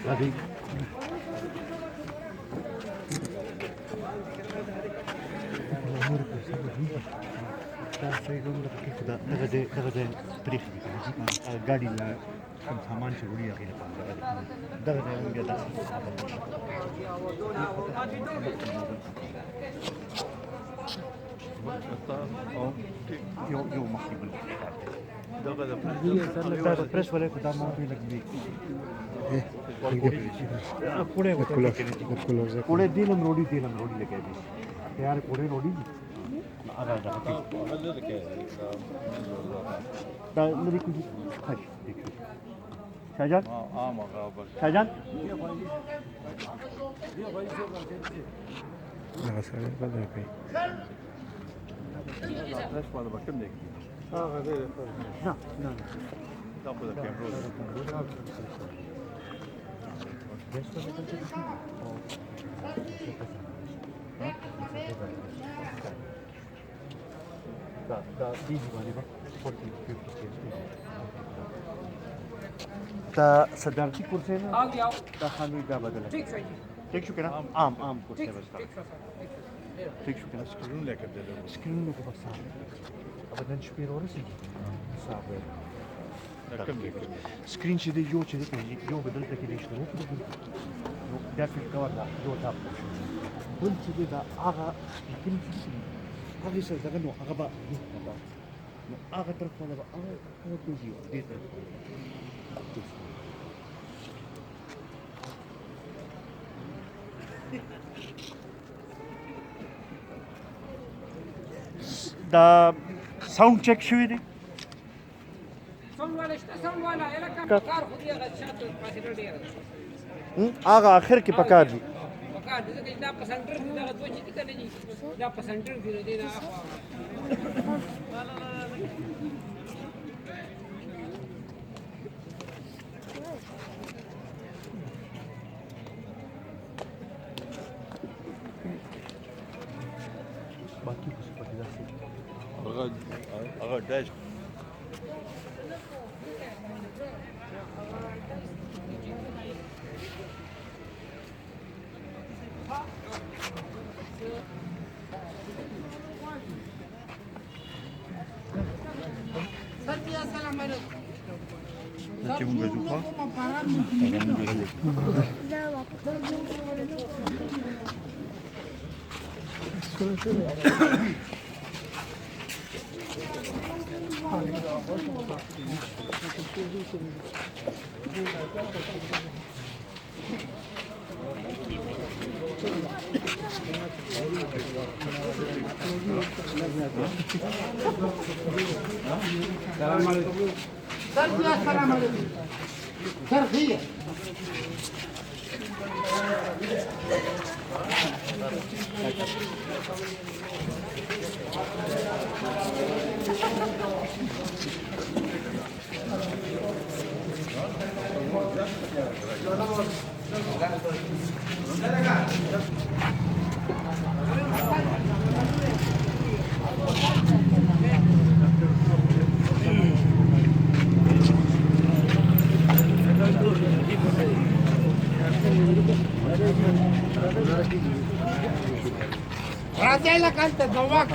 راځي دغه ځای پرېښي دي ګاډي له کوم سامان چې وړي هغې لپاره دغه ځای هم بیا داسې یو مخکې بل دا د پرېس والی خو دا موضوع لږ دی کوړی دیلم روډي لګیا دي تیار کوړی روډي دي هغه دا لري کوي خاص شاهجان شاهجان دا سره بدل کوي دا صدارتی کرسی نه دا خانوی دا بدله ٹھیک شو کنه عام کرسی بستا ٹھیک شو کنه سکرین لکه بس صاحب ابدن شپیر ورسیږي صاحب سکرین چې دی یو بدل ته کې دی شروع نو دا فکر کور دا یو تاپ بل چې دی دا هغه کوم چې هغه سره دغه نو هغه به نو هغه طرف باندې به هغه کوي دې طرف دا ساوند چک شوی دی هغه اخر کې پکار دي باقي څه پکې داسې هغه ډاش چې موږ ځو خو السلام عليكم. السلام عليكم. ترخية. Raja la canta, no va.